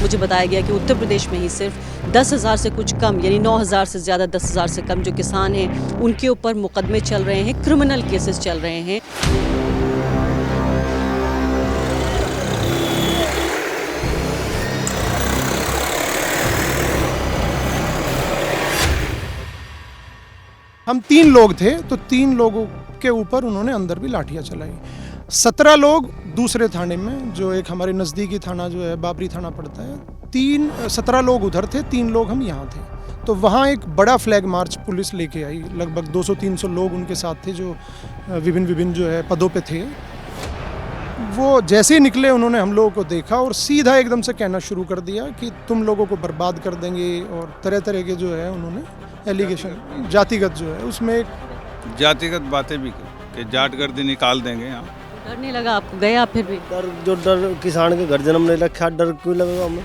मुझे बताया गया कि उत्तर प्रदेश में ही सिर्फ 10,000 से कुछ कम यानी 9,000 से ज़्यादा 10,000 से कम जो किसान हैं उनके ऊपर मुकदमे चल रहे हैं, क्रिमिनल केसेस चल रहे हैं। हम 3 लोग थे तो 3 लोगों के ऊपर उन्होंने अंदर भी लाठियां चलाई। 17 लोग दूसरे थाने में, जो एक हमारे नज़दीकी थाना जो है बाबरी थाना पड़ता है, 17 लोग उधर थे, 3 लोग हम यहाँ थे। तो वहाँ एक बड़ा फ्लैग मार्च पुलिस लेके आई, लगभग 200-300 लोग उनके साथ थे जो विभिन्न जो है पदों पे थे। वो जैसे ही निकले उन्होंने हम लोगों को देखा और सीधा एकदम से कहना शुरू कर दिया कि तुम लोगों को बर्बाद कर देंगे, और तरह तरह के जो है उन्होंने एलिगेशन जातिगत जो है उसमें जातिगत बातें भी की कि जाट गर्दी निकाल देंगे यहाँ। डर नहीं लगा आपको? गए आप फिर भी? डर किसान के घर जन्म ले रखा, डर क्यों लगेगा हमें?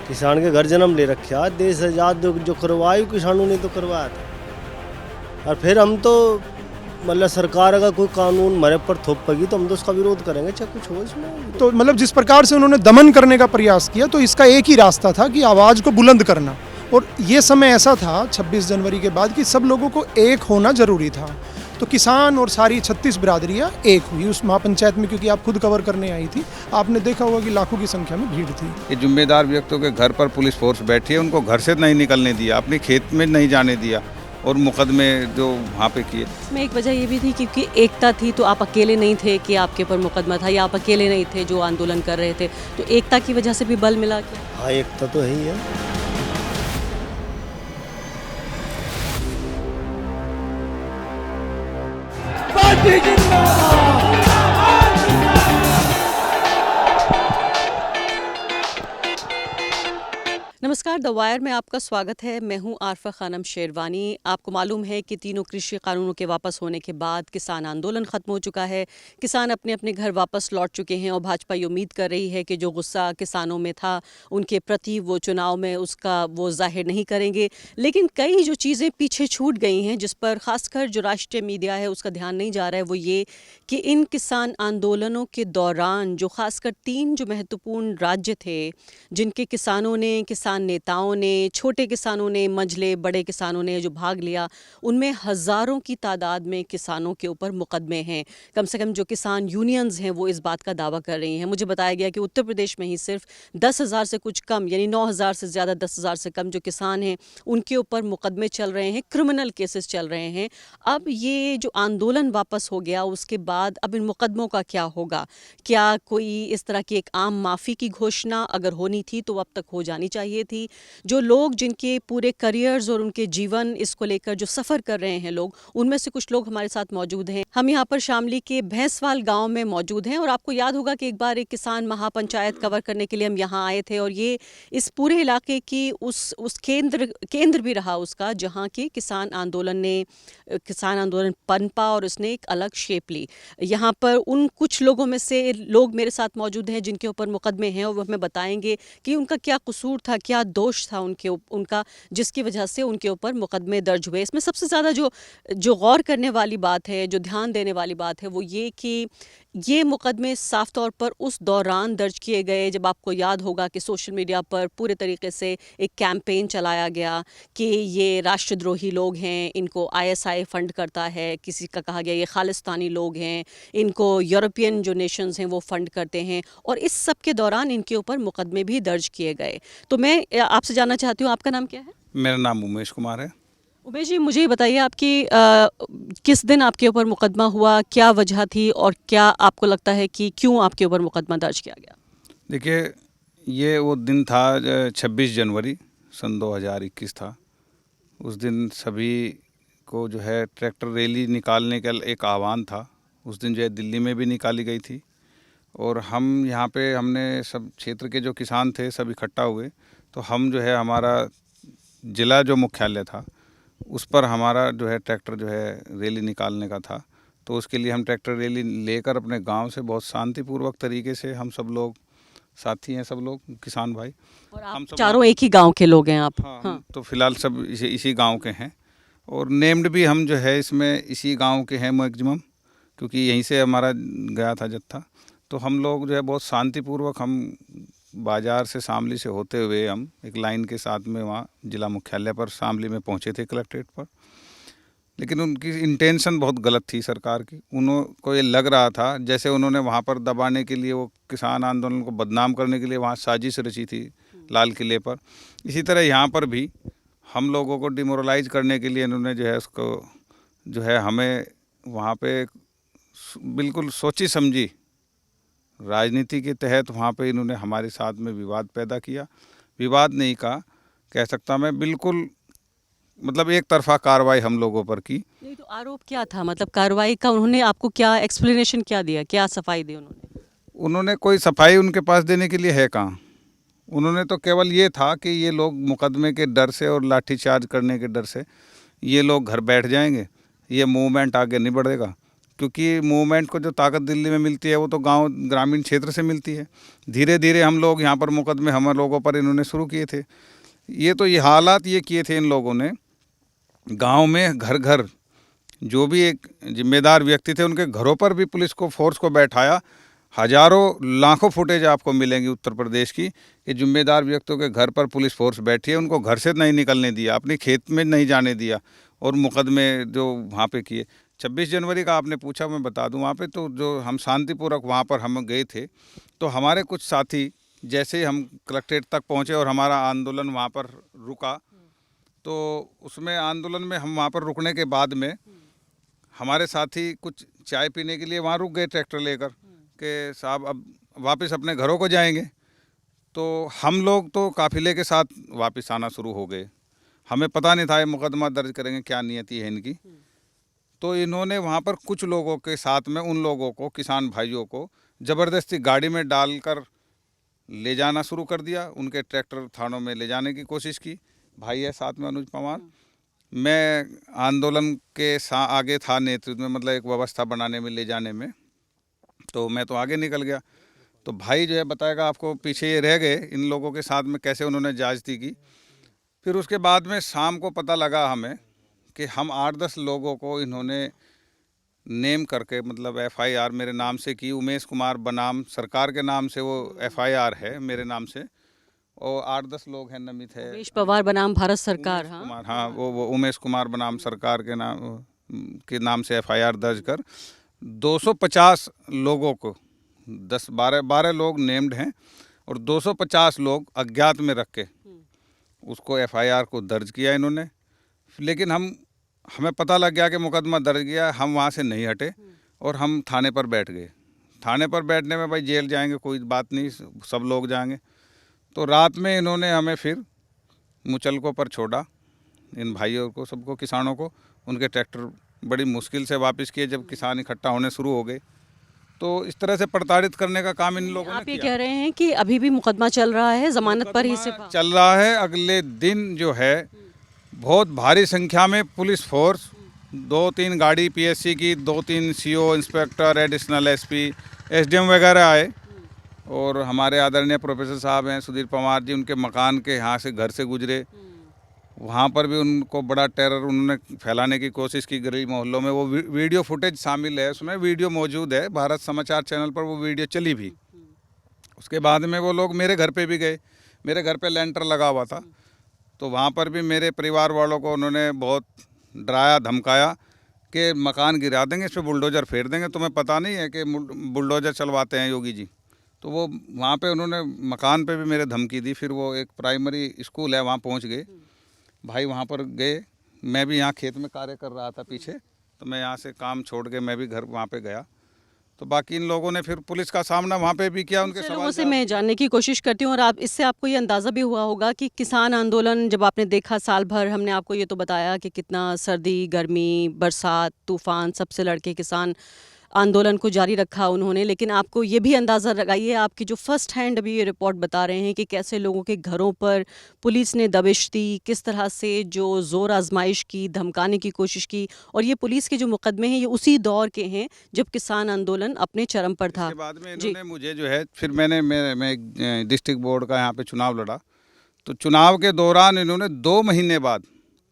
किसान के घर जन्म ले रखा, देश आजाद जो करवाई किसानों ने तो करवाया था। और फिर हम तो मतलब सरकार अगर कोई कानून हमारे पर थोप पगी तो हम तो उसका विरोध करेंगे, चाहे कुछ हो इसमें। तो मतलब जिस प्रकार से उन्होंने दमन करने का प्रयास किया, तो इसका एक ही रास्ता था कि आवाज़ को बुलंद करना। और ये समय ऐसा था 26 जनवरी के बाद कि सब लोगों को एक होना ज़रूरी था। तो किसान और सारी 36 बिरादरियाँ एक हुई उस महापंचायत में, क्योंकि आप खुद कवर करने आई थी, आपने देखा होगा कि लाखों की संख्या में भीड़ थी। ये जिम्मेदार व्यक्तियों के घर पर पुलिस फोर्स बैठी है, उनको घर से नहीं निकलने दिया, अपने खेत में नहीं जाने दिया, और मुकदमे जो वहाँ पे किए। इसमें एक वजह ये भी थी क्योंकि एकता थी, तो आप अकेले नहीं थे कि आपके ऊपर मुकदमा था, या आप अकेले नहीं थे जो आंदोलन कर रहे थे, तो एकता की वजह से भी बल मिला क्या? हाँ, एकता तो है ही है। नमस्कार, द वायर में आपका स्वागत है। मैं हूं आरफा खानम शेरवानी। आपको मालूम है कि तीनों कृषि कानूनों के वापस होने के बाद किसान आंदोलन ख़त्म हो चुका है। किसान अपने अपने घर वापस लौट चुके हैं और भाजपा ये उम्मीद कर रही है कि जो गुस्सा किसानों में था उनके प्रति वो चुनाव में उसका वो जाहिर नहीं करेंगे। लेकिन कई जो चीज़ें पीछे छूट गई हैं, जिस पर ख़ासकर जो राष्ट्रीय मीडिया है उसका ध्यान नहीं जा रहा है, वो ये कि इन किसान आंदोलनों के दौरान जो ख़ासकर 3 जो महत्वपूर्ण राज्य थे जिनके किसानों ने, किसान नेताओं ने, छोटे किसानों ने, मंझले बड़े किसानों ने जो भाग लिया, उनमें हज़ारों की तादाद में किसानों के ऊपर मुकदमे हैं। कम से कम जो किसान यूनियंस हैं वो इस बात का दावा कर रही हैं। मुझे बताया गया कि उत्तर प्रदेश में ही सिर्फ 10,000 से कुछ कम यानी 9,000 से ज़्यादा 10,000 से कम जो किसान हैं उनके ऊपर मुकदमे चल रहे हैं, क्रिमिनल केसेस चल रहे हैं। अब ये जो आंदोलन वापस हो गया उसके बाद अब इन मुकदमों का क्या होगा? क्या कोई इस तरह की एक आम माफ़ी की घोषणा अगर होनी थी तो अब तक हो जानी चाहिए थी? जो लोग जिनके पूरे करियर्स और उनके जीवन इसको लेकर जो सफ़र कर रहे हैं लोग, उनमें से कुछ लोग हमारे साथ मौजूद हैं। हम यहाँ पर शामली के भैंसवाल गांव में मौजूद हैं और आपको याद होगा कि एक बार एक किसान महापंचायत कवर करने के लिए हम यहाँ आए थे और ये इस पूरे इलाके की उस केंद्र भी रहा उसका, जहाँ की किसान आंदोलन पनपा और उसने एक अलग शेप ली। यहाँ पर उन कुछ लोगों में से लोग मेरे साथ मौजूद हैं जिनके ऊपर मुकदमे हैं और वो हमें बताएंगे कि उनका क्या कसूर था, क्या दोष था उनका जिसकी वजह से उनके ऊपर मुकदमे दर्ज हुए। इसमें सबसे ज़्यादा जो गौर करने वाली बात है, जो ध्यान देने वाली बात है, वो ये कि ये मुकदमे साफ तौर पर उस दौरान दर्ज किए गए जब आपको याद होगा कि सोशल मीडिया पर पूरे तरीके से एक कैंपेन चलाया गया कि ये राष्ट्रद्रोही लोग हैं, इनको ISI फंड करता है, किसी का कहा गया ये खालिस्तानी लोग हैं, इनको यूरोपियन जो नेशंस हैं वो फंड करते हैं, और इस सब के दौरान इनके ऊपर मुकदमे भी दर्ज किए गए। तो मैं आपसे जानना चाहती हूँ, आपका नाम क्या है? मेरा नाम उमेश कुमार है। उमेश जी, मुझे बताइए आपकी किस दिन आपके ऊपर मुकदमा हुआ, क्या वजह थी और क्या आपको लगता है कि क्यों आपके ऊपर मुकदमा दर्ज किया गया? देखिए, ये वो दिन था 26 जनवरी सन 2021 था। उस दिन सभी को जो है ट्रैक्टर रैली निकालने का एक आह्वान था। उस दिन जो है दिल्ली में भी निकाली गई थी और हम यहाँ पे हमने सब क्षेत्र के जो किसान थे सब इकट्ठा हुए। तो हम जो है हमारा ज़िला जो मुख्यालय था उस पर हमारा जो है ट्रैक्टर जो है रैली निकालने का था। तो उसके लिए हम ट्रैक्टर रैली लेकर अपने गांव से बहुत शांतिपूर्वक तरीके से, हम सब लोग साथी हैं, सब लोग किसान भाई, और हम आप सब चारों एक ही गांव के लोग हैं आप? हाँ, हाँ। तो फिलहाल सब इसी गांव के हैं और नेम्ड भी हम जो है इसमें इसी गांव के हैं मैक्सिमम, क्योंकि यहीं से हमारा गया था जत्था। तो हम लोग जो है बहुत शांतिपूर्वक हम बाज़ार से शामली से होते हुए हम एक लाइन के साथ में वहाँ जिला मुख्यालय पर शामली में पहुँचे थे, कलेक्ट्रेट पर। लेकिन उनकी इंटेंशन बहुत गलत थी सरकार की। उनको ये लग रहा था जैसे उन्होंने वहाँ पर दबाने के लिए, वो किसान आंदोलन को बदनाम करने के लिए वहाँ साजिश रची थी लाल किले पर। इसी तरह यहाँ पर भी हम लोगों को डिमोरलाइज करने के लिए इन्होंने जो है उसको जो है हमें वहाँ पे बिल्कुल सोची समझी राजनीति के तहत वहाँ पे इन्होंने हमारे साथ में विवाद पैदा किया। विवाद नहीं कह सकता मैं, बिल्कुल मतलब एक तरफा कार्रवाई हम लोगों पर की। नहीं तो आरोप क्या था, मतलब कार्रवाई का उन्होंने आपको क्या एक्सप्लेनेशन क्या दिया, क्या सफाई दी उन्होंने? उन्होंने कोई सफाई उनके पास देने के लिए है कहाँ। उन्होंने तो केवल ये था कि ये लोग मुकदमे के डर से और लाठीचार्ज करने के डर से ये लोग घर बैठ जाएंगे, ये मूवमेंट आगे नहीं बढ़ेगा। क्योंकि मूवमेंट को जो ताकत दिल्ली में मिलती है वो तो गांव ग्रामीण क्षेत्र से मिलती है। धीरे धीरे हम लोग यहाँ पर मुकदमे हम लोगों पर इन्होंने शुरू किए थे। ये हालात ये किए थे इन लोगों ने, गांव में घर घर जो भी एक जिम्मेदार व्यक्ति थे उनके घरों पर भी पुलिस को फोर्स को बैठाया। हजारों लाखों फुटेज आपको मिलेंगी उत्तर प्रदेश की कि जिम्मेदार व्यक्तियों के घर पर पुलिस फोर्स बैठी है, उनको घर से नहीं निकलने दिया, अपने खेत में नहीं जाने दिया और मुकदमे जो वहाँ पे किए। 26 जनवरी का आपने पूछा, मैं बता दूं वहाँ पे तो जो हम शांतिपूर्वक वहाँ पर हम गए थे तो हमारे कुछ साथी जैसे ही हम कलेक्ट्रेट तक पहुँचे और हमारा आंदोलन वहाँ पर रुका, तो उसमें आंदोलन में हम वहाँ पर रुकने के बाद में हमारे साथी कुछ चाय पीने के लिए वहाँ रुक गए ट्रैक्टर लेकर कि साहब अब वापस अपने घरों को जाएंगे। तो हम लोग तो काफिले के साथ वापस आना शुरू हो गए। हमें पता नहीं था ये मुकदमा दर्ज करेंगे, क्या नियति है इनकी। तो इन्होंने वहाँ पर कुछ लोगों के साथ में उन लोगों को, किसान भाइयों को ज़बरदस्ती गाड़ी में डालकर ले जाना शुरू कर दिया। उनके ट्रैक्टर थानों में ले जाने की कोशिश की। भाई है साथ में अनुज पवार, मैं आंदोलन के आगे था नेतृत्व में, मतलब एक व्यवस्था बनाने में, ले जाने में, तो मैं तो आगे निकल गया। तो भाई जो है बताएगा आपको, पीछे ये रह गए इन लोगों के साथ में कैसे उन्होंने जांचती की। फिर उसके बाद में शाम को पता लगा हमें कि हम 8-10 लोगों को इन्होंने नेम करके, मतलब FIR मेरे नाम से की। उमेश कुमार बनाम सरकार के नाम से वो FIR है मेरे नाम से, और 8-10 लोग हैं, नमित है, उमेश पवार बनाम भारत सरकार। कुमार, हाँ वो उमेश कुमार बनाम सरकार के नाम से FIR दर्ज कर 250 लोगों को, 10-12 लोग नेम्ड हैं और 250 लोग अज्ञात में रख के उसको FIR को दर्ज किया इन्होंने। लेकिन हमें पता लग गया कि मुकदमा दर्ज गया, हम वहाँ से नहीं हटे और हम थाने पर बैठ गए। थाने पर बैठने में भाई जेल जाएंगे कोई बात नहीं, सब लोग जाएंगे। तो रात में इन्होंने हमें फिर मुचलकों पर छोड़ा, इन भाइयों को, सबको, किसानों को। उनके ट्रैक्टर बड़ी मुश्किल से वापस किए जब किसान इकट्ठा होने शुरू हो गए। तो इस तरह से प्रताड़ित करने का काम इन लोगों ने आप ये किया। कह रहे हैं कि अभी भी मुकदमा चल रहा है, जमानत पर ही से चल रहा है। अगले दिन जो है बहुत भारी संख्या में पुलिस फोर्स, 2-3 गाड़ी PSC की, 2-3 CO, inspector, additional SP, SDM वगैरह आए। और हमारे आदरणीय प्रोफेसर साहब हैं सुधीर पवार जी, उनके मकान के यहाँ से, घर से गुजरे। वहाँ पर भी उनको बड़ा टेरर उन्होंने फैलाने की कोशिश की गली मोहल्लों में। वो वीडियो फुटेज शामिल है उसमें, वीडियो मौजूद है, भारत समाचार चैनल पर वो वीडियो चली भी। उसके बाद में वो लोग मेरे घर पे भी गए, मेरे घर पे लेंटर लगा हुआ था, तो वहाँ पर भी मेरे परिवार वालों को उन्होंने बहुत डराया धमकाया कि मकान गिरा देंगे, इस पर बुलडोज़र फेर देंगे, तुम्हें पता नहीं है कि बुलडोज़र चलवाते हैं योगी जी। तो वो वहाँ पे उन्होंने मकान पे भी मेरे धमकी दी। फिर वो एक प्राइमरी स्कूल है वहाँ पहुँच गए भाई, वहाँ पर गए। मैं भी यहाँ खेत में कार्य कर रहा था पीछे, तो मैं यहाँ से काम छोड़ के मैं भी घर वहाँ पे गया। तो बाकी इन लोगों ने फिर पुलिस का सामना वहाँ पे भी किया। उनके लोगों से मैं जानने की कोशिश करती हूँ, और आप इससे आपको ये अंदाज़ा भी हुआ होगा कि किसान आंदोलन जब आपने देखा साल भर, हमने आपको ये तो बताया कि कितना सर्दी, गर्मी, बरसात, तूफान, सबसे लड़के किसान आंदोलन को जारी रखा उन्होंने। लेकिन आपको ये भी अंदाज़ा लगाइए, आपकी जो फर्स्ट हैंड अभी ये रिपोर्ट बता रहे हैं कि कैसे लोगों के घरों पर पुलिस ने दबिश दी, किस तरह से जो ज़ोर आजमाइश की, धमकाने की कोशिश की। और ये पुलिस के जो मुकदमे हैं ये उसी दौर के हैं जब किसान आंदोलन अपने चरम पर था। इसके बाद में इन्होंने मुझे जो है, फिर मैं डिस्ट्रिक्ट बोर्ड का यहाँ पे चुनाव लड़ा, तो चुनाव के दौरान इन्होंने 2 महीने बाद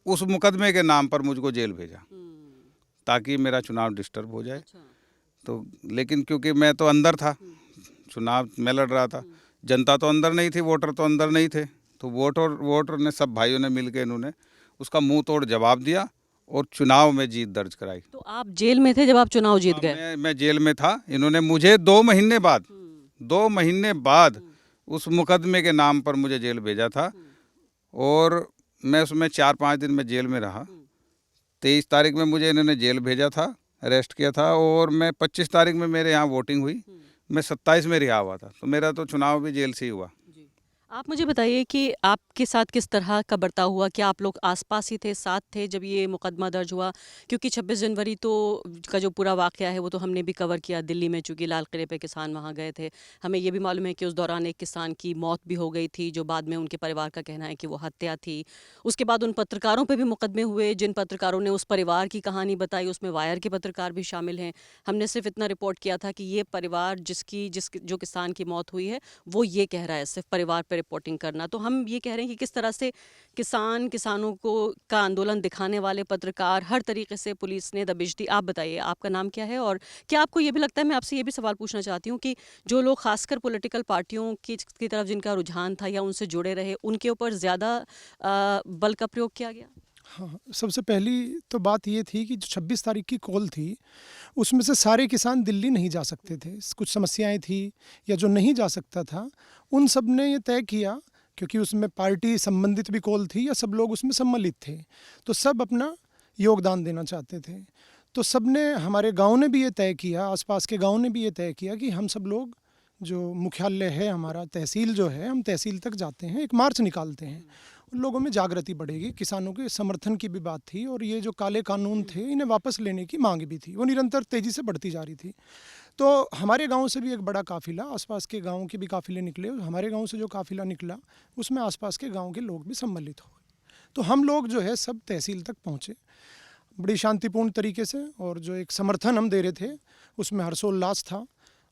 उस मुकदमे के नाम पर मुझको जेल भेजा ताकि मेरा चुनाव डिस्टर्ब हो जाए। तो लेकिन क्योंकि मैं तो अंदर था, चुनाव मैं लड़ रहा था, जनता तो अंदर नहीं थी, वोटर तो अंदर नहीं थे, तो वोटर ने, सब भाइयों ने मिलकर इन्होंने उसका मुंह तोड़ जवाब दिया और चुनाव में जीत दर्ज कराई। तो आप जेल में थे जब आप चुनाव जीत हाँ, गए? मैं जेल में था। इन्होंने मुझे 2 महीने बाद उस मुकदमे के नाम पर मुझे जेल भेजा था और मैं उसमें 4-5 दिन में जेल में रहा। 23 तारीख में मुझे इन्होंने जेल भेजा था, अरेस्ट किया था, और मैं 25 तारीख में मेरे यहाँ वोटिंग हुई, मैं 27 में रिहा हुआ था, तो मेरा तो चुनाव भी जेल से ही हुआ। आप मुझे बताइए कि आपके साथ किस तरह का बर्ताव हुआ? क्या आप लोग आसपास ही थे, साथ थे जब ये मुकदमा दर्ज हुआ? क्योंकि 26 जनवरी तो का जो पूरा वाक़या है वो तो हमने भी कवर किया दिल्ली में, चूँकि लाल किले पे किसान वहाँ गए थे। हमें ये भी मालूम है कि उस दौरान एक किसान की मौत भी हो गई थी, जो बाद में उनके परिवार का कहना है कि वो हत्या थी। उसके बाद उन पत्रकारों पे भी मुकदमे हुए, जिन पत्रकारों ने उस परिवार की कहानी बताई, उसमें वायर के पत्रकार भी शामिल हैं। हमने सिर्फ इतना रिपोर्ट किया था कि ये परिवार जो किसान की मौत हुई है, वो ये कह रहा है, सिर्फ परिवार पे रिपोर्टिंग करना। तो हम ये कह रहे हैं कि किस तरह से किसानों को का आंदोलन दिखाने वाले पत्रकार हर तरीके से पुलिस ने दबिश दी। आप बताइए, आपका नाम क्या है? और क्या आपको ये भी लगता है, मैं आपसे ये भी सवाल पूछना चाहती हूँ कि जो लोग खासकर पॉलिटिकल पार्टियों की तरफ जिनका रुझान था या उनसे जुड़े रहे, उनके ऊपर ज़्यादा बल का प्रयोग किया गया? हाँ, सबसे पहली तो बात ये थी कि जो 26 तारीख की कॉल थी, उसमें से सारे किसान दिल्ली नहीं जा सकते थे। कुछ समस्याएं थी या जो नहीं जा सकता था, उन सब ने ये तय किया, क्योंकि उसमें पार्टी संबंधित भी कॉल थी या सब लोग उसमें सम्मिलित थे, तो सब अपना योगदान देना चाहते थे। तो सब ने, हमारे गांव ने भी ये तय किया, आसपास के गांव ने भी ये तय किया कि हम सब लोग, जो मुख्यालय है हमारा, तहसील जो है, हम तहसील तक जाते हैं, एक मार्च निकालते हैं। उन लोगों में जागृति बढ़ेगी, किसानों के समर्थन की भी बात थी, और ये जो काले कानून थे इन्हें वापस लेने की मांग भी थी, वो निरंतर तेज़ी से बढ़ती जा रही थी। तो हमारे गांव से भी एक बड़ा काफ़िला, आसपास के गांव के भी काफ़िले निकले, हमारे गांव से जो काफ़िला निकला उसमें आसपास के गांव के लोग भी सम्मिलित हुए। तो हम लोग जो है सब तहसील तक पहुँचे बड़ी शांतिपूर्ण तरीके से, और जो एक समर्थन हम दे रहे थे उसमें हर्षोल्लास था,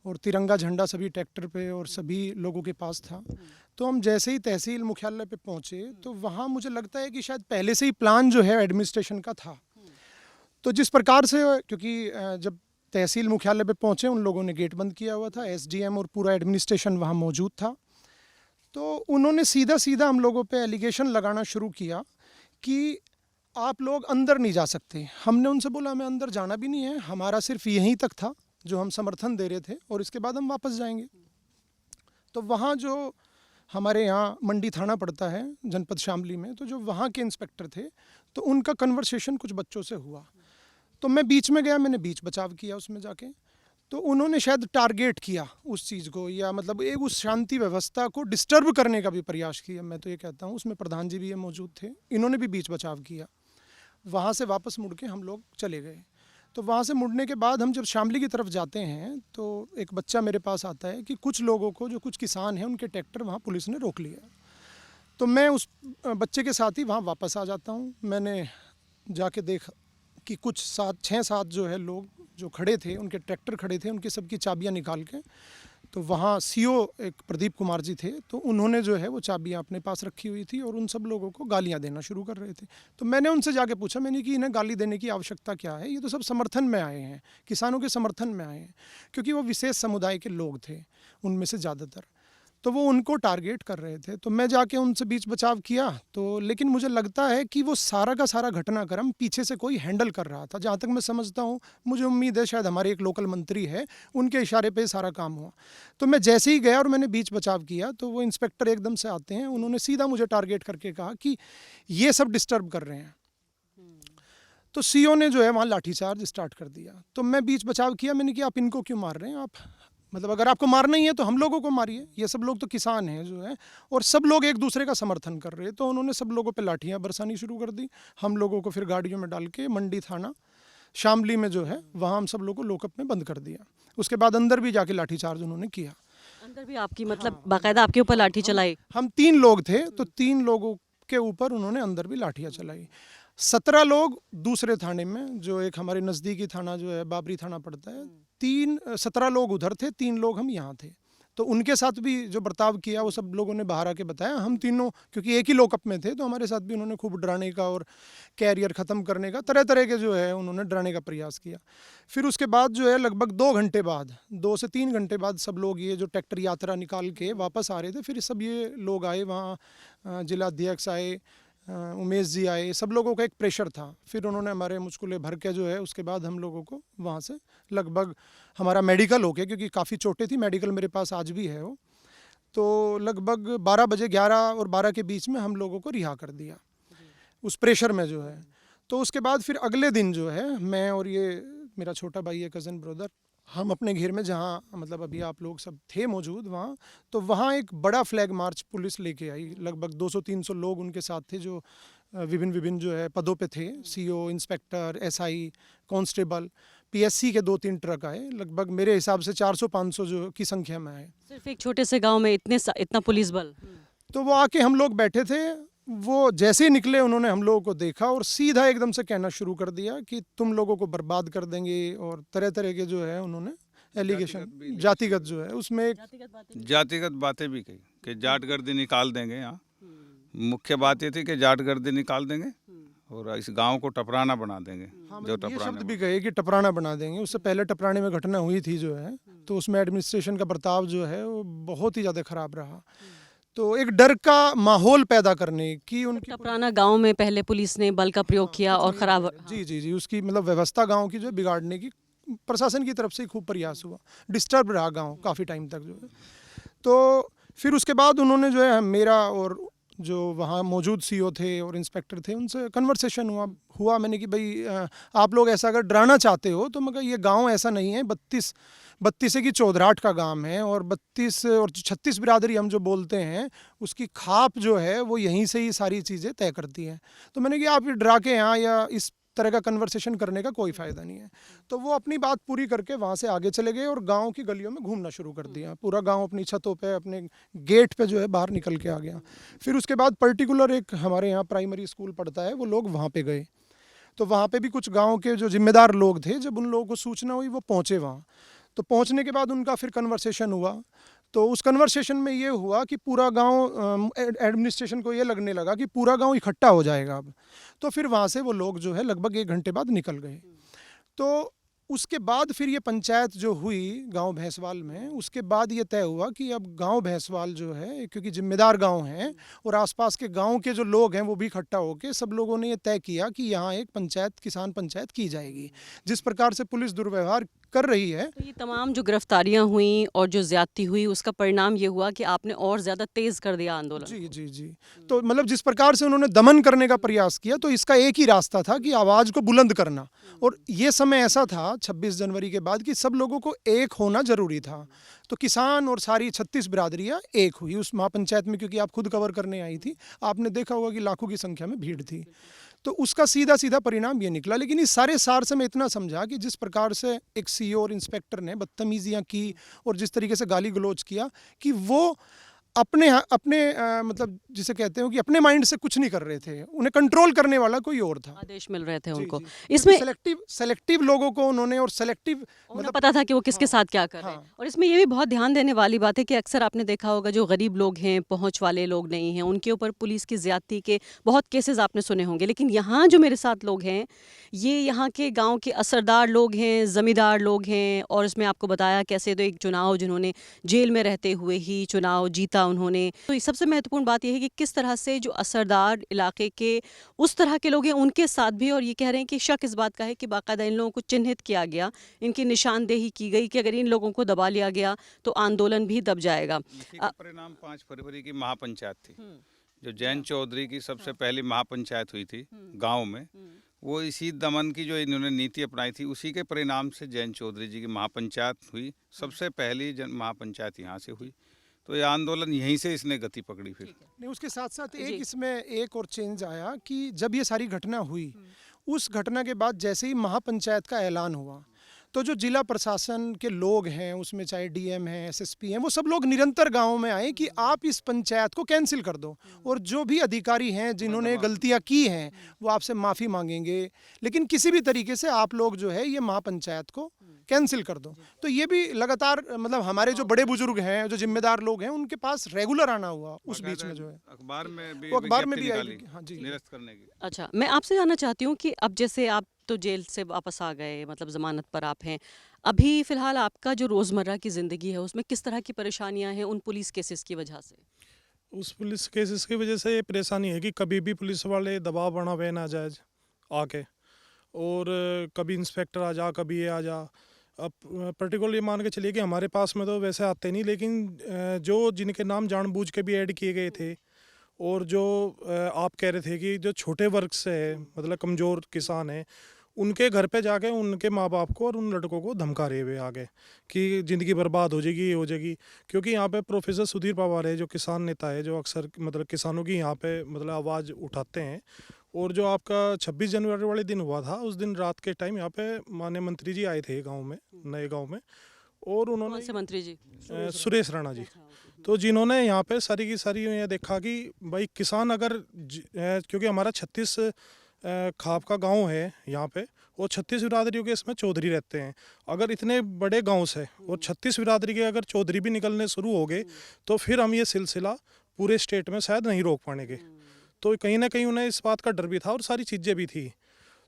और तिरंगा झंडा सभी ट्रैक्टर पे और सभी लोगों के पास था। तो हम जैसे ही तहसील मुख्यालय पे पहुँचे, तो वहाँ मुझे लगता है कि शायद पहले से ही प्लान जो है एडमिनिस्ट्रेशन का था। तो जिस प्रकार से, क्योंकि जब तहसील मुख्यालय पे पहुँचे, उन लोगों ने गेट बंद किया हुआ था, एसडीएम और पूरा एडमिनिस्ट्रेशन वहाँ मौजूद था। तो उन्होंने सीधा सीधा हम लोगों पे एलिगेशन लगाना शुरू किया कि आप लोग अंदर नहीं जा सकते। हमने उनसे बोला हमें अंदर जाना भी नहीं है, हमारा सिर्फ यहीं तक था जो हम समर्थन दे रहे थे, और इसके बाद हम वापस जाएंगे। तो वहाँ जो हमारे यहाँ मंडी थाना पड़ता है जनपद शामली में, तो जो वहाँ के इंस्पेक्टर थे, तो उनका कन्वर्सेशन कुछ बच्चों से हुआ। तो मैं बीच में गया, मैंने बीच बचाव किया उसमें जाके। तो उन्होंने शायद टारगेट किया उस चीज़ को, या मतलब एक उस शांति व्यवस्था को डिस्टर्ब करने का भी प्रयास किया। मैं तो ये कहता हूँ, उसमें प्रधान जी भी ये मौजूद थे, इन्होंने भी बीच बचाव किया। वहाँ से वापस मुड़ के हम लोग चले गए। तो वहाँ से मुड़ने के बाद हम जब शामली की तरफ जाते हैं, तो एक बच्चा मेरे पास आता है कि कुछ लोगों को, जो कुछ किसान हैं, उनके ट्रैक्टर वहाँ पुलिस ने रोक लिया। तो मैं उस बच्चे के साथ ही वहाँ वापस आ जाता हूँ। मैंने जाके देखा कि कुछ 6-7 जो है लोग जो खड़े थे, उनके ट्रैक्टर खड़े थे, उनकी सबकी चाबियाँ निकाल के, तो वहाँ सीओ एक प्रदीप कुमार जी थे, तो उन्होंने जो है वो चाबियाँ अपने पास रखी हुई थी और उन सब लोगों को गालियाँ देना शुरू कर रहे थे। तो मैंने उनसे जाके पूछा, मैंने कि इन्हें गाली देने की आवश्यकता क्या है, ये तो सब समर्थन में आए हैं, किसानों के समर्थन में आए हैं, क्योंकि वो विशेष समुदाय के लोग थे उनमें से ज़्यादातर, तो वो उनको टारगेट कर रहे थे। तो मैं जाके उनसे बीच बचाव किया, तो लेकिन मुझे लगता है कि वो सारा का सारा घटनाक्रम पीछे से कोई हैंडल कर रहा था, जहाँ तक मैं समझता हूँ। मुझे उम्मीद है शायद हमारे एक लोकल मंत्री है, उनके इशारे पे सारा काम हुआ। तो मैं जैसे ही गया और मैंने बीच बचाव किया, तो वो इंस्पेक्टर एकदम से आते हैं, उन्होंने सीधा मुझे टारगेट करके कहा कि ये सब डिस्टर्ब कर रहे हैं। तो सीओ ने जो है वहाँ लाठीचार्ज स्टार्ट कर दिया। तो मैं बीच बचाव किया, मैंने कहा आप इनको क्यों मार रहे हैं, आप मतलब अगर आपको मारना ही है तो हम लोगों को मारिए, ये सब लोग तो किसान हैं जो है, और सब लोग एक दूसरे का समर्थन कर रहे हैं। तो उन्होंने सब लोगों पे लाठियाँ बरसानी शुरू कर दी। हम लोगों को फिर गाड़ियों में डाल के मंडी थाना शामली में जो है वहाँ हम सब लोगों को लॉकअप में बंद कर दिया। उसके बाद अंदर भी जाके लाठीचार्ज उन्होंने किया। अंदर भी आपकी मतलब बाकायदा आपके ऊपर लाठी चलाई? हम 3 लोग थे, तो 3 लोगों के ऊपर उन्होंने अंदर भी लाठियाँ चलाई। 17 लोग दूसरे थाने में, जो एक हमारे नज़दीकी थाना जो है बाबरी थाना पड़ता है, 17 लोग उधर थे, 3 लोग हम यहाँ थे। तो उनके साथ भी जो बर्ताव किया वो सब लोगों ने बाहर आके बताया। हम तीनों क्योंकि एक ही लॉकअप में थे, तो हमारे साथ भी उन्होंने खूब डराने का और कैरियर ख़त्म करने का तरह तरह के जो है उन्होंने डराने का प्रयास किया। फिर उसके बाद जो है लगभग 2 घंटे बाद, 2 से 3 घंटे बाद सब लोग ये जो ट्रैक्टर यात्रा निकाल के वापस आ रहे थे, फिर सब ये लोग आए वहाँ, जिला अध्यक्ष आए, उमेश जी आए, सब लोगों का एक प्रेशर था। फिर उन्होंने हमारे मुचकुले भर के जो है उसके बाद हम लोगों को वहाँ से लगभग हमारा मेडिकल हो गया, क्योंकि काफ़ी चोटें थी, मेडिकल मेरे पास आज भी है वो, तो लगभग 12 बजे 11 और 12 के बीच में हम लोगों को रिहा कर दिया उस प्रेशर में जो है। तो उसके बाद फिर अगले दिन जो है मैं और ये मेरा छोटा भाई है, कज़न ब्रदर, हम अपने घेर में जहाँ मतलब अभी आप लोग सब थे मौजूद वहाँ, तो वहाँ एक बड़ा फ्लैग मार्च पुलिस लेके आई। लगभग 200-300 लोग उनके साथ थे जो विभिन्न जो है पदों पे थे, CO, inspector, SI, constable, PSC के 2-3 ट्रक आए। लगभग मेरे हिसाब से 400-500 जो की संख्या में आए। सिर्फ एक छोटे से गांव में इतना पुलिस बल। तो वो आके हम लोग बैठे थे, वो जैसे ही निकले उन्होंने हम लोगों को देखा और सीधा एकदम से कहना शुरू कर दिया कि तुम लोगों को बर्बाद कर देंगे, और तरह तरह के जो है उन्होंने एलिगेशन, जातिगत जो है उसमें जातिगत बातें भी कही कि जाट गर्दी निकाल देंगे। यहाँ मुख्य बात ये थी कि जाट गर्दी निकाल देंगे और इस गांव को टपराना बना देंगे। जो ये शब्द भी कहे कि टपराना बना देंगे। उससे पहले टपराने में घटना हुई थी जो है, तो उसमें एडमिनिस्ट्रेशन का बर्ताव जो है वो बहुत ही ज़्यादा खराब रहा। तो एक डर का माहौल पैदा करने की उनकी टपराना गांव में पहले पुलिस ने बल का प्रयोग किया और खराब। जी उसकी मतलब व्यवस्था गांव की जो है बिगाड़ने की प्रशासन की तरफ से खूब प्रयास हुआ। डिस्टर्ब रहा गांव काफ़ी टाइम तक जो है। तो फिर उसके बाद उन्होंने जो है मेरा और जो वहाँ मौजूद सीओ थे और इंस्पेक्टर थे उनसे कन्वर्सेशन हुआ मैंने कि भाई आप लोग ऐसा अगर डराना चाहते हो तो मगर ये गांव ऐसा नहीं है। 32 की चौधराट का गांव है और 32 और 36 बिरादरी हम जो बोलते हैं उसकी खाप जो है वो यहीं से ही सारी चीज़ें तय करती हैं। तो मैंने कि आप ये डरा के यहाँ या इस तरह का कन्वर्सेशन करने का कोई फ़ायदा नहीं है। तो वो अपनी बात पूरी करके वहाँ से आगे चले गए और गांव की गलियों में घूमना शुरू कर दिया। पूरा गांव अपनी छतों पे, अपने गेट पे जो है बाहर निकल के आ गया। फिर उसके बाद पर्टिकुलर एक हमारे यहाँ प्राइमरी स्कूल पढ़ता है, वो लोग वहाँ पे गए। तो वहाँ पे भी कुछ गाँव के जो जिम्मेदार लोग थे, जब उन लोगों को सूचना हुई वो पहुँचे वहाँ। तो पहुँचने के बाद उनका फिर कन्वर्सेशन हुआ। तो उस कन्वर्सेशन में ये हुआ कि पूरा गांव, एडमिनिस्ट्रेशन को ये लगने लगा कि पूरा गांव इकट्ठा हो जाएगा अब। तो फिर वहाँ से वो लोग जो है लगभग 1 घंटे बाद निकल गए। तो उसके बाद फिर ये पंचायत जो हुई गांव भैंसवाल में, उसके बाद ये तय हुआ कि अब गांव भैंसवाल जो है, क्योंकि जिम्मेदार गांव हैं और आसपास के गांव के जो लोग हैं वो भी इकट्ठा होकर सब लोगों ने ये तय किया कि यहाँ एक पंचायत, किसान पंचायत की जाएगी। जिस प्रकार से पुलिस दुर्व्यवहार कर रही है, तो ये तमाम जो गिरफ्तारियां हुई और जो ज्यादती हुई उसका परिणाम ये हुआ कि आपने और ज़्यादा तेज़ कर दिया आंदोलन। जी। तो मतलब जिस प्रकार से उन्होंने दमन करने का प्रयास किया, तो इसका एक ही रास्ता था कि आवाज़ को बुलंद करना। और ये समय ऐसा था 26 जनवरी के बाद कि सब लोगों को एक होना ज़रूरी था। तो किसान और सारी 36 बिरादरियाँ एक हुई उस महापंचायत में, क्योंकि आप खुद कवर करने आई थी, आपने देखा होगा कि लाखों की संख्या में भीड़ थी। तो उसका सीधा परिणाम ये निकला। लेकिन इस सारे सार से मैं इतना समझा कि जिस प्रकार से एक सीओ और इंस्पेक्टर ने बदतमीजियाँ की और जिस तरीके से गाली गलौज किया, कि वो अपने मतलब जिसे कहते हो कि अपने माइंड से कुछ नहीं कर रहे थे, उन्हें कंट्रोल करने वाला कोई और था। आदेश मिल रहे थे उनको। जी। इसमें सेलेक्टिव लोगों को उन्होंने, और सेलेक्टिव मतलब पता था कि वो किसके साथ क्या कर रहे हैं। और इसमें ये भी बहुत ध्यान देने वाली बात है कि अक्सर आपने देखा होगा जो गरीब लोग हैं, पहुंच वाले लोग नहीं हैं, उनके ऊपर पुलिस की ज्यादती के बहुत केसेस आपने सुने होंगे। लेकिन यहाँ जो मेरे साथ लोग हैं, ये यहाँ के गाँव के असरदार लोग हैं, ज़मींदार लोग हैं। और इसमें आपको बताया कैसे तो एक चुनाव जिन्होंने जेल में रहते हुए ही चुनाव जीता उन्होंने। तो सबसे महत्वपूर्ण बात यह है कि किस तरह से जो असरदार इलाके के उस तरह के लोग हैं उनके साथ भी, और ये कह रहे हैं कि शक इस बात का है कि बाकायदा इन लोगों को चिन्हित किया गया, इनकी निशानदेही की गई कि अगर इन लोगों को दबा लिया गया तो आंदोलन भी दब जाएगा। इसी का परिणाम 5 फरवरी की महापंचायत थी, जो जैन चौधरी की सबसे पहली महापंचायत हुई थी गाँव में। वो इसी दमन की जो इन्होंने नीति अपनाई थी, उसी के परिणाम से जैन चौधरी जी की महापंचायत हुई। सबसे पहली महापंचायत यहाँ से हुई। तो ये आंदोलन यहीं से इसने गति पकड़ी। फिर नहीं, उसके साथ साथ एक इसमें एक और चेंज आया कि जब ये सारी घटना हुई, उस घटना के बाद जैसे ही महापंचायत का ऐलान हुआ, तो जो जिला प्रशासन के लोग हैं, उसमें चाहे डीएम हैं, एसएसपी हैं, वो सब लोग निरंतर गाँव में आए कि आप इस पंचायत को कैंसिल कर दो, और जो भी अधिकारी हैं जिन्होंने गलतियां की हैं वो आपसे माफ़ी मांगेंगे, लेकिन किसी भी तरीके से आप लोग जो है ये महापंचायत को कैंसिल कर दो। तो ये भी लगातार मतलब हमारे जो बड़े बुजुर्ग हैं, जो जिम्मेदार लोग हैं, उनके पास रेगुलर आना हुआ उस बीच में जो है। अखबार में भी वो अखबार में विज्ञप्ति भी आई निकाली थी, हाँ जी। निरस्त करने की। अच्छा, मैं आपसे जानना चाहती हूँ कि अब जैसे आप तो जेल से वापस आ गए, मतलब ज़मानत पर आप हैं। अभी फ़िलहाल आपका जो रोज़मर्रा की ज़िंदगी है, उसमें किस तरह की परेशानियाँ हैं उन पुलिस केसेस की वजह से? उस पुलिस केसेस की वजह से ये परेशानी है कि कभी भी पुलिस वाले दबाव बना हुए नाजायज आके, और कभी इंस्पेक्टर आ जा, कभी ये आ जा। अब पर्टिकुलरली मान के चलिए कि हमारे पास में तो वैसे आते नहीं, लेकिन जो जिनके नाम जानबूझ के भी ऐड किए गए थे, और जो आप कह रहे थे कि जो छोटे वर्ग से है, मतलब कमज़ोर किसान है, उनके घर पे जाके उनके माँ बाप को और उन लड़कों को धमका रहे हुए आगे कि ज़िंदगी बर्बाद हो जाएगी, ये हो जाएगी। क्योंकि यहाँ पे प्रोफेसर सुधीर पवार है, जो किसान नेता है, जो अक्सर मतलब किसानों की यहाँ पे मतलब आवाज़ उठाते हैं। और जो आपका 26 जनवरी वाले दिन हुआ था, उस दिन रात के टाइम यहाँ पे माननीय मंत्री जी आए थे गाँव में, नए गाँव में, और कौन उन्होंने से मंत्री जी? सुरेश राणा जी, तो जिन्होंने यहाँ पे सारी की सारी ये देखा कि भाई किसान अगर क्योंकि हमारा 36 खाप का गांव है यहाँ पे, और 36 बिरादरियों के इसमें चौधरी रहते हैं। अगर इतने बड़े गांव से और 36 बिरादरी के अगर चौधरी भी निकलने शुरू हो गए, तो फिर हम ये सिलसिला पूरे स्टेट में शायद नहीं रोक पाएंगे। तो कहीं ना कहीं उन्हें इस बात का डर भी था और सारी चीज़ें भी थी।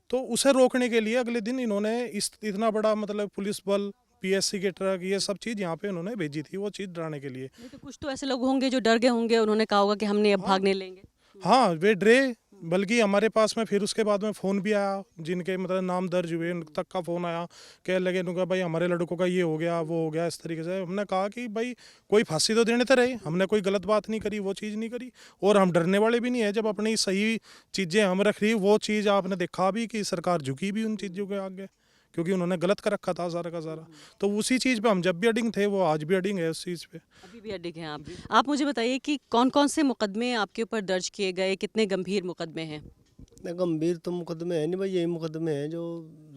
तो उसे रोकने के लिए अगले दिन इन्होंने इतना बड़ा मतलब पुलिस बल, पीएससी के ट्रक, ये सब चीज़ यहाँ पे उन्होंने भेजी थी, वो चीज़ डराने के लिए। नहीं तो कुछ तो ऐसे लोग होंगे जो डर गए होंगे, उन्होंने कहा होगा कि हमने अब भागने लेंगे। हाँ, वे डरे। बल्कि हमारे पास में फिर उसके बाद में फ़ोन भी आया, जिनके मतलब नाम दर्ज हुए उन तक का फ़ोन आया, कह लगे उनका भाई हमारे लड़कों का ये हो गया, वो हो गया, इस तरीके से। हमने कहा कि भाई कोई फांसी तो देने तो रहे, हमने कोई गलत बात नहीं करी, वो चीज़ नहीं करी, और हम डरने वाले भी नहीं है। जब अपनी सही चीज़ें हम रख रही, वो चीज़ आपने देखा भी कि सरकार झुकी भी उन चीज़ों के आगे, क्योंकि उन्होंने गलत कर रखा था सारा का सारा। तो उसी चीज़ पे हम जब भी अडिंग थे, वो आज भी अडिंग है उस चीज़ पे। अभी भी अडिग हैं आप? आप मुझे बताइए कि कौन कौन से मुकदमे आपके ऊपर दर्ज किए गए, कितने गंभीर मुकदमे हैं? इतने गंभीर तो मुकदमे है नहीं भाई, यही मुकदमे हैं जो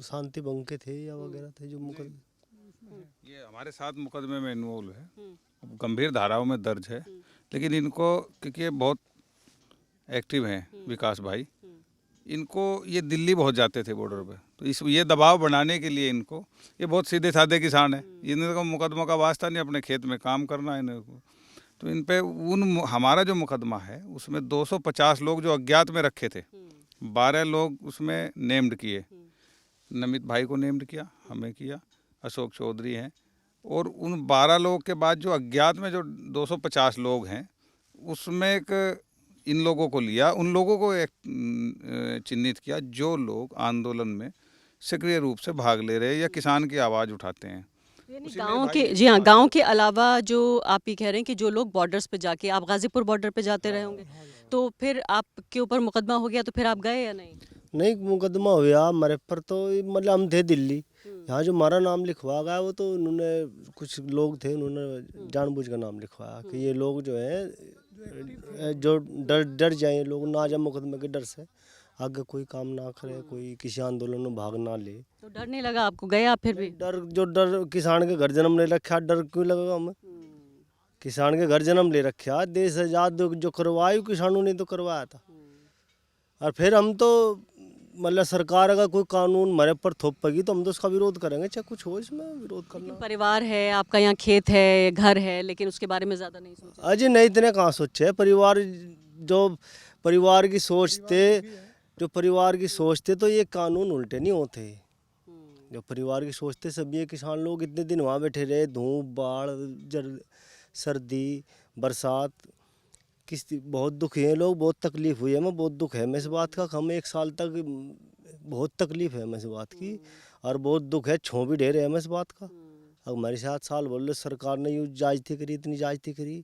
शांति भंग के थे या वगैरह थे जो मुकदमे। ये हमारे साथ मुकदमे में इन्वॉल्व है, अब गंभीर धाराओं में दर्ज है। लेकिन इनको क्योंकि ये बहुत एक्टिव हैं विकास भाई, इनको ये दिल्ली बहुत जाते थे बॉर्डर पे, तो इस ये दबाव बनाने के लिए इनको, ये बहुत सीधे साधे किसान है, इनको मुकदमा का वास्ता नहीं, अपने खेत में काम करना है इनको। तो इन पे हमारा जो मुकदमा है उसमें 250 लोग जो अज्ञात में रखे थे, 12 लोग उसमें नेम्ड किए। नमित भाई को नेम्ड किया, हमें किया, अशोक चौधरी हैं, और उन 12 लोगों के बाद जो अज्ञात में जो 250 लोग हैं, उसमें एक इन लोगों को लिया, उन लोगों को एक चिन्हित किया जो लोग आंदोलन में सक्रिय रूप से भाग ले रहे हैं या किसान की आवाज़ उठाते हैं। गांव के, जी हाँ, गांव के अलावा जो आप ये कह रहे हैं कि जो लोग बॉर्डर्स पे जाके, आप गाजीपुर बॉर्डर पे जाते रहे होंगे, तो फिर आपके ऊपर मुकदमा हो गया, तो फिर आप गए या नहीं? नहीं, मुकदमा हुआ हमारे पर तो मतलब हम थे दिल्ली, यहाँ जो हमारा नाम लिखवा गया वो तो उन्होंने, कुछ लोग थे उन्होंने जानबूझ कर नाम लिखवाया कि ये लोग जो है जो डर जाए, लोग ना जाए मुकदमे के डर से, आगे कोई काम ना करे, कोई किसी आंदोलन में भाग ना ले। तो डर नहीं लगा आपको? गए आप फिर भी? डर किसान के घर जन्म ले रखा, डर क्यों लगेगा हमें? किसान के घर जन्म ले रखा, देश आजाद जो करवाया किसानों ने तो करवाया था। और फिर हम तो मतलब सरकार अगर कोई कानून हमारे पर थोपेगी तो हम तो उसका विरोध करेंगे, चाहे कुछ हो, इसमें विरोध करना। परिवार है आपका, यहाँ खेत है, घर है, लेकिन उसके बारे में ज़्यादा नहीं सोचा? अजय नहीं, इतने कहाँ सोचे। परिवार जो परिवार की सोचते, जो परिवार की सोचते तो ये कानून उल्टे नहीं होते। जो परिवार की सोचते सब, ये किसान लोग इतने दिन वहाँ बैठे रहे, धूप बाढ़ सर्दी बरसात, बहुत दुख है, लोग बहुत तकलीफ हुई है, हमें बहुत दुख है हमें इस बात का। हम 1 साल तक बहुत तकलीफ है हमें इस बात की, और बहुत दुख है, छों भी ढेर है हमें इस बात का। अब हमारे 7 साल बोल रहे सरकार ने यूँ जायज़ती करी, इतनी जायज़ती करी।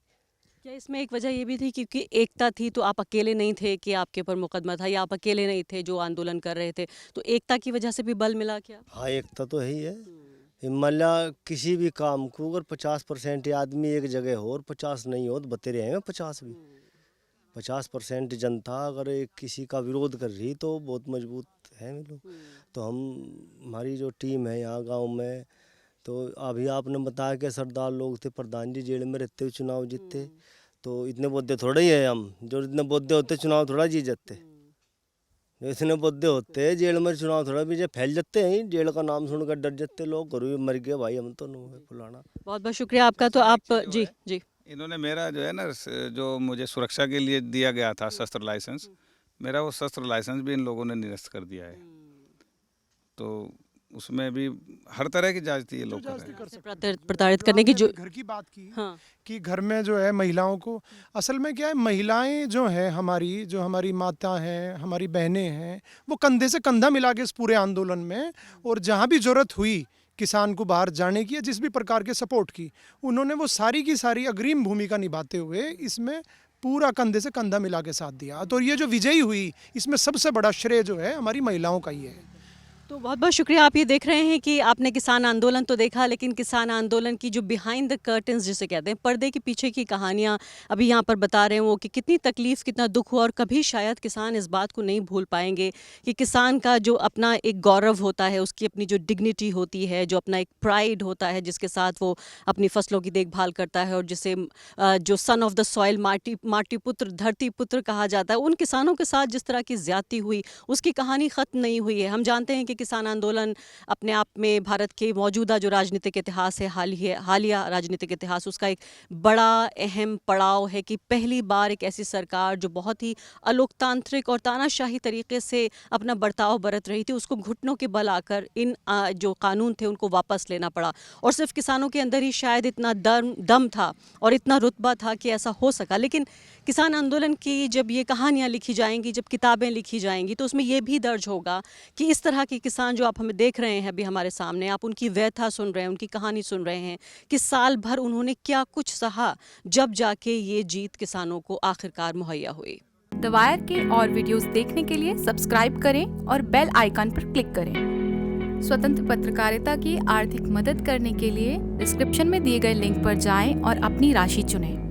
क्या इसमें एक वजह ये भी थी क्योंकि एकता थी, तो आप अकेले नहीं थे कि आपके ऊपर मुकदमा था, या आप अकेले नहीं थे जो आंदोलन कर रहे थे, तो एकता की वजह से भी बल मिला क्या? हाँ, एकता तो है ही है। मतलब किसी भी काम को अगर 50% आदमी एक जगह हो और 50 नहीं हो तो बते रहेंगे 50 भी। 50% जनता अगर किसी का विरोध कर रही तो बहुत मजबूत है हम लोग। तो हमारी जो टीम है यहाँ गांव में, तो अभी आपने बताया कि सरदार लोग थे, प्रधान जी जेल में रहते हुए चुनाव जीतते, तो इतने बोधे थोड़े ही है हम, जो इतने बोधे होते चुनाव थोड़ा जीत जाते। इतने मुद्दे होते हैं जेल में, चुनाव थोड़ा भी जो फैल जाते हैं, जेल का नाम सुनकर डर जाते लोग, करो मर गए भाई हम तो नहीं फुलाना। बहुत बहुत शुक्रिया आपका। तो आप एक चीज़ जी है, जी इन्होंने मेरा जो है ना जो मुझे सुरक्षा के लिए दिया गया था शस्त्र लाइसेंस, मेरा वो शस्त्र लाइसेंस भी इन लोगों ने निरस्त कर दिया है। तो उसमें भी हर तरह की जाति ये लोग कर रहे हैं। प्रताड़ित करने की जो घर की बात की हाँ कि घर में जो है महिलाओं को, असल में क्या है, महिलाएं जो है हमारी माता हैं, हमारी बहनें हैं, वो कंधे से कंधा मिला के इस पूरे आंदोलन में, और जहां भी जरूरत हुई किसान को बाहर जाने की या जिस भी प्रकार के सपोर्ट की, उन्होंने वो सारी की सारी अग्रिम भूमिका निभाते हुए इसमें पूरा कंधे से कंधा मिला के साथ दिया। तो ये जो विजयी हुई, इसमें सबसे बड़ा श्रेय जो है हमारी महिलाओं का ही है। तो बहुत बहुत शुक्रिया। आप ये देख रहे हैं कि आपने किसान आंदोलन तो देखा, लेकिन किसान आंदोलन की जो बिहाइंड द कर्टन्स जिसे कहते हैं, पर्दे के पीछे की कहानियाँ अभी यहाँ पर बता रहे हैं वो, कि कितनी तकलीफ़, कितना दुख हुआ। और कभी शायद किसान इस बात को नहीं भूल पाएंगे कि किसान का जो अपना एक गौरव होता है, उसकी अपनी जो डिग्निटी होती है, जो अपना एक प्राइड होता है जिसके साथ वो अपनी फसलों की देखभाल करता है, और जिसे जो सन ऑफ द सॉइल, माटी पुत्र, धरती पुत्र कहा जाता है, उन किसानों के साथ जिस तरह की ज्यादती हुई, उसकी कहानी ख़त्म नहीं हुई है। हम जानते हैं कि किसान आंदोलन अपने आप में भारत के मौजूदा जो राजनीतिक इतिहास है, हालिया राजनीतिक इतिहास, उसका एक बड़ा अहम पड़ाव है कि पहली बार एक ऐसी सरकार जो बहुत ही अलोकतांत्रिक और तानाशाही तरीके से अपना बर्ताव बरत रही थी, उसको घुटनों के बल आकर इन जो कानून थे उनको वापस लेना पड़ा। और सिर्फ किसानों के अंदर ही शायद इतना दम था और इतना रुतबा था कि ऐसा हो सका। लेकिन किसान आंदोलन की जब ये कहानियाँ लिखी जाएंगी, जब किताबें लिखी जाएंगी, तो उसमें ये भी दर्ज होगा कि इस तरह के किसान जो आप हमें देख रहे हैं अभी हमारे सामने, आप उनकी व्यथा सुन रहे हैं, उनकी कहानी सुन रहे हैं कि साल भर उन्होंने क्या कुछ सहा, जब जाके ये जीत किसानों को आखिरकार मुहैया हुई। द वायर के और वीडियोस देखने के लिए सब्सक्राइब करें और बेल आइकन पर क्लिक करें। स्वतंत्र पत्रकारिता की आर्थिक मदद करने के लिए डिस्क्रिप्शन में दिए गए लिंक पर जाएं और अपनी राशि चुनें।